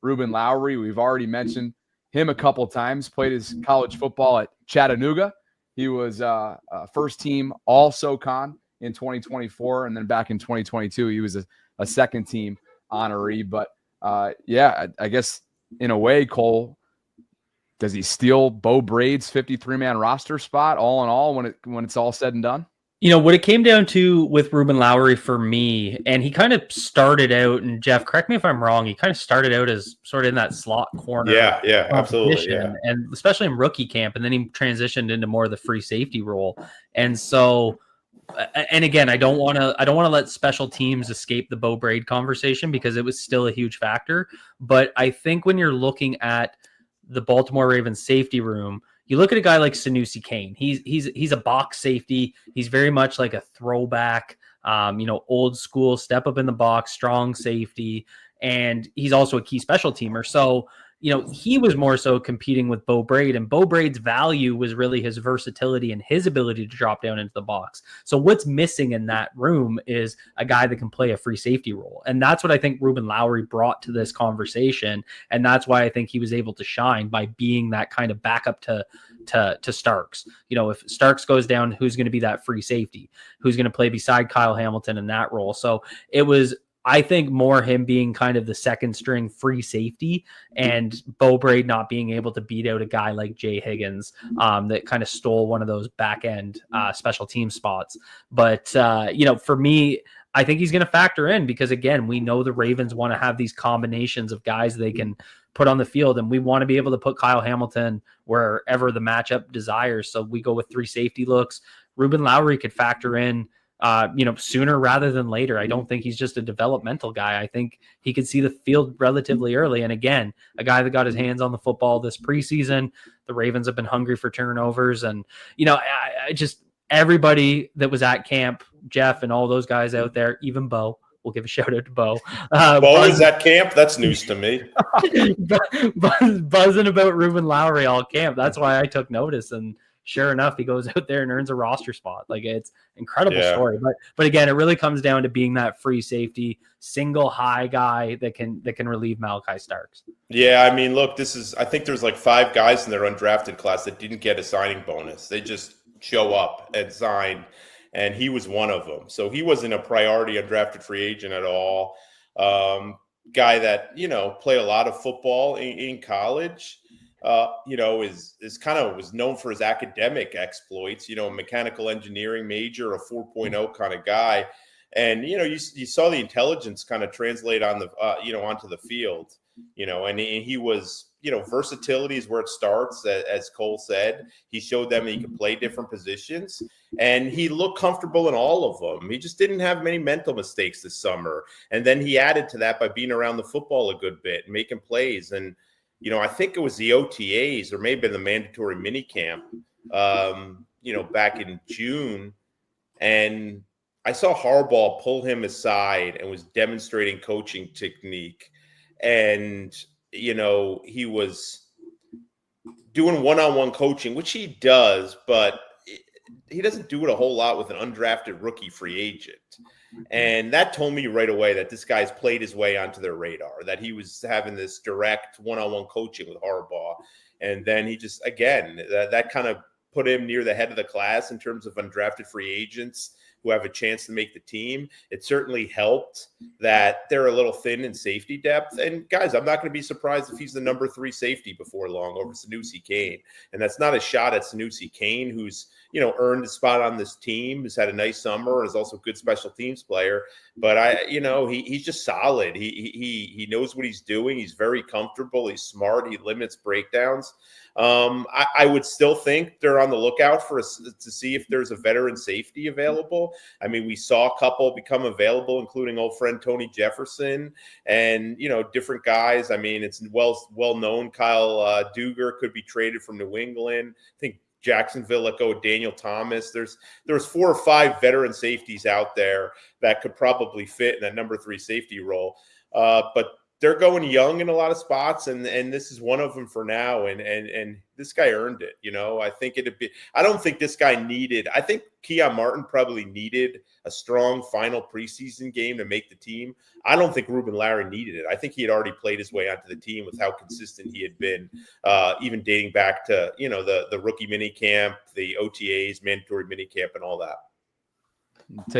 Reuben Lowery. We've already mentioned him a couple times, played his college football at Chattanooga. He was first team all SoCon in 2024. And then back in 2022, he was a second team honoree. But yeah, I guess in a way, Cole, does he steal Bo Braid's 53-man roster spot all in all when it's all said and done? You know, what it came down to with Reuben Lowery for me, and he kind of started out, and Jeff, correct me if I'm wrong, he kind of started out as sort of in that slot corner. Yeah, absolutely. Yeah. And especially in rookie camp, and then he transitioned into more of the free safety role. And so, and again, I don't want to let special teams escape the Bo Braid conversation because it was still a huge factor. But I think when you're looking at the Baltimore Ravens safety room, you look at a guy like Sanusi Kane. He's a box safety. He's very much like a throwback, old school, step up in the box, strong safety, and he's also a key special teamer. So, he was more so competing with Bo Braid, and Bo Braid's value was really his versatility and his ability to drop down into the box. So what's missing in that room is a guy that can play a free safety role. And that's what I think Reuben Lowery brought to this conversation. And that's why I think he was able to shine by being that kind of backup to Starks. If Starks goes down, who's going to be that free safety? Who's going to play beside Kyle Hamilton in that role? So it was, I think, more him being kind of the second string free safety and Bo Braid not being able to beat out a guy like Jay Higgins that kind of stole one of those back end special team spots. But, for me, I think he's going to factor in because, again, we know the Ravens want to have these combinations of guys they can put on the field, and we want to be able to put Kyle Hamilton wherever the matchup desires. So we go with 3 safety looks. Reuben Lowery could factor in sooner rather than later. I don't think he's just a developmental guy. I think he could see the field relatively early. And again, a guy that got his hands on the football this preseason. The Ravens have been hungry for turnovers. And, I just, everybody that was at camp, Jeff and all those guys out there, even Bo, we'll give a shout out to Bo. Bo is at camp? That's news to me. Buzzing about Reuben Lowery all camp. That's why I took notice. And sure enough, he goes out there and earns a roster spot. Like, it's incredible story. But again, it really comes down to being that free safety, single high guy that can relieve Malachi Starks. Yeah, I mean, look, I think there's like 5 guys in their undrafted class that didn't get a signing bonus. They just show up and sign, and he was one of them. So he wasn't a priority undrafted free agent at all. Guy that, played a lot of football in college. Is kind of was known for his academic exploits, a mechanical engineering major, a 4.0 kind of guy. And, you saw the intelligence kind of translate on the, onto the field, and he was, versatility is where it starts. As Cole said, he showed them he could play different positions and he looked comfortable in all of them. He just didn't have many mental mistakes this summer. And then he added to that by being around the football a good bit, making plays. And, I think it was the OTAs or maybe the mandatory minicamp, back in June. And I saw Harbaugh pull him aside and was demonstrating coaching technique. And, he was doing one-on-one coaching, which he does, but he doesn't do it a whole lot with an undrafted rookie free agent. And that told me right away that this guy's played his way onto their radar, that he was having this direct one-on-one coaching with Harbaugh. And then he just, again, that kind of put him near the head of the class in terms of undrafted free agents who have a chance to make the team. It certainly helped that they're a little thin in safety depth. And guys, I'm not going to be surprised if he's the number 3 safety before long over Sanusi Kane. And that's not a shot at Sanusi Kane, who's, earned a spot on this team, has had a nice summer, and is also a good special teams player. But he's just solid. He knows what he's doing. He's very comfortable. He's smart. He limits breakdowns. I would still think they're on the lookout to see if there's a veteran safety available. I mean, we saw a couple become available, including old friend Tony Jefferson and, different guys. I mean, it's well known Kyle Duger could be traded from New England. I think Jacksonville let go of Daniel Thomas. There's 4 or 5 veteran safeties out there that could probably fit in that number 3 safety role. But they're going young in a lot of spots, and this is one of them for now. And this guy earned it. I think I don't think this guy needed. I think Keon Martin probably needed a strong final preseason game to make the team. I don't think Reuben Lowery needed it. I think he had already played his way onto the team with how consistent he had been, even dating back to the rookie mini camp, the OTAs, mandatory mini camp, and all that. Take